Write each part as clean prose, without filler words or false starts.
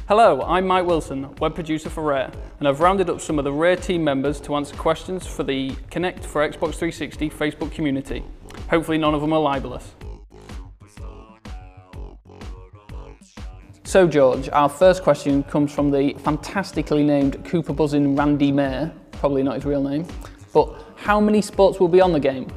Hello, I'm Mike Wilson, web producer for Rare, and I've rounded up some of the Rare team members to answer questions for the Kinect for Xbox 360 Facebook community. Hopefully none of them are libelous. So George, our first question comes from the fantastically named Cooper buzzing Randy Mayer, probably not his real name, but how many sports will be on the game?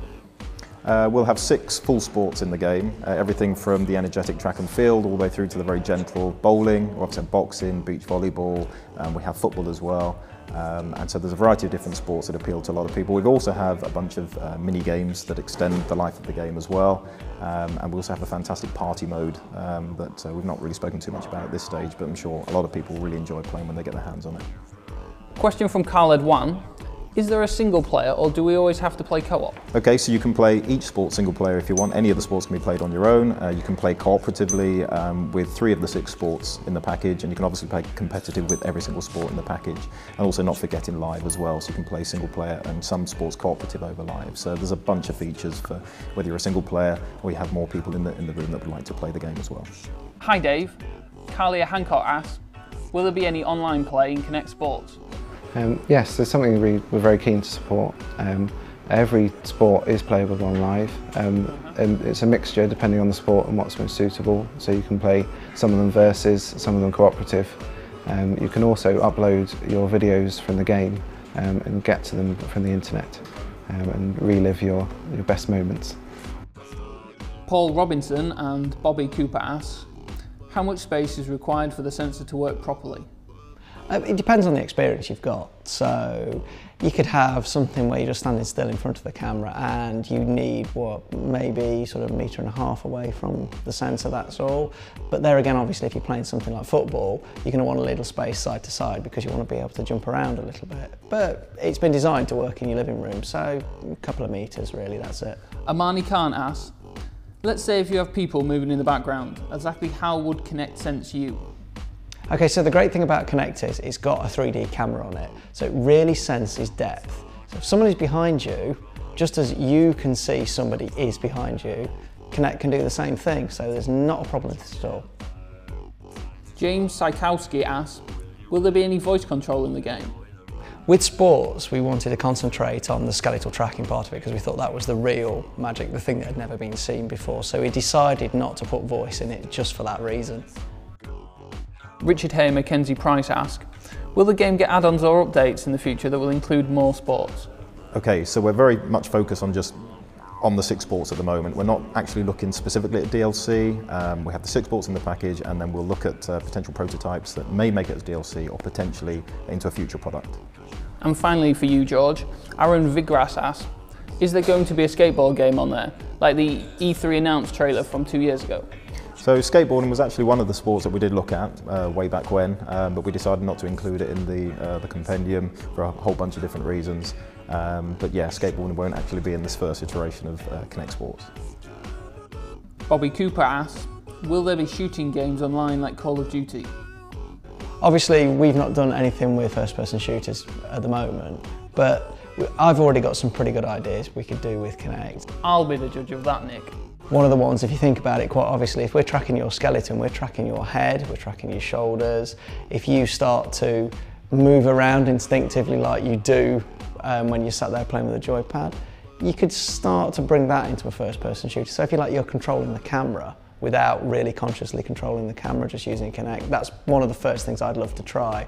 We'll have 6 full sports in the game, everything from the energetic track and field all the way through to the very gentle bowling, or obviously boxing, beach volleyball, we have football as well. And so there's a variety of different sports that appeal to a lot of people. We also have a bunch of mini games that extend the life of the game as well. And we also have a fantastic party mode that we've not really spoken too much about at this stage, but I'm sure a lot of people really enjoy playing when they get their hands on it. Question from Khaled Wan. Is there a single player or do we always have to play co-op? Okay, so you can play each sport single player if you want. Any of the sports can be played on your own. You can play cooperatively with 3 of the 6 sports in the package, and you can obviously play competitive with every single sport in the package. And also not forgetting live as well, so you can play single player and some sports cooperative over live. So there's a bunch of features for whether you're a single player or you have more people in the room that would like to play the game as well. Hi Dave, Carlia Hancock asks, will there be any online play in Kinect Sports? Yes, there's something we're very keen to support. Every sport is playable on live, and it's a mixture depending on the sport and what's most suitable. So you can play some of them versus, some of them cooperative. You can also upload your videos from the game and get to them from the internet and relive your best moments. Paul Robinson and Bobby Cooper asks, how much space is required for the sensor to work properly? It depends on the experience you've got. So you could have something where you're just standing still in front of the camera and you need maybe sort of 1.5 meters away from the sensor, that's all. But there again, obviously, if you're playing something like football, you're going to want a little space side to side because you want to be able to jump around a little bit. But it's been designed to work in your living room, so a couple of meters really, that's it. Amani Khan asks, let's say if you have people moving in the background, exactly how would Kinect sense you? Okay, so the great thing about Kinect is it's got a 3D camera on it, so it really senses depth. So if someone is behind you, just as you can see somebody is behind you, Kinect can do the same thing, so there's not a problem with this at all. James Sykowski asks, will there be any voice control in the game? With sports, we wanted to concentrate on the skeletal tracking part of it because we thought that was the real magic, the thing that had never been seen before, so we decided not to put voice in it just for that reason. Richard Hay and Mackenzie Price ask, will the game get add-ons or updates in the future that will include more sports? Okay, so we're very much focused on the 6 sports at the moment. We're not actually looking specifically at DLC. We have the 6 sports in the package, and then we'll look at potential prototypes that may make it as DLC or potentially into a future product. And finally for you, George, Aaron Vigras asks, is there going to be a skateboard game on there, like the E3 announced trailer from 2 years ago? So skateboarding was actually one of the sports that we did look at way back when, but we decided not to include it in the compendium for a whole bunch of different reasons. But yeah, skateboarding won't actually be in this first iteration of Kinect Sports. Bobby Cooper asks, will there be shooting games online like Call of Duty? Obviously, we've not done anything with first-person shooters at the moment, but I've already got some pretty good ideas we could do with Kinect. I'll be the judge of that, Nick. One of the ones, if you think about it, quite obviously, if we're tracking your skeleton, we're tracking your head, we're tracking your shoulders. If you start to move around instinctively like you do when you're sat there playing with a joypad, you could start to bring that into a first-person shooter. So if you like, you're controlling the camera without really consciously controlling the camera, just using Kinect. That's one of the first things I'd love to try.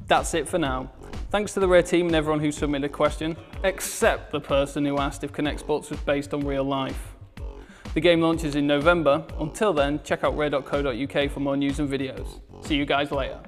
That's it for now. Thanks to the Rare team and everyone who submitted a question, except the person who asked if Kinect Sports was based on real life. The game launches in November. Until then, check out rare.co.uk for more news and videos. See you guys later.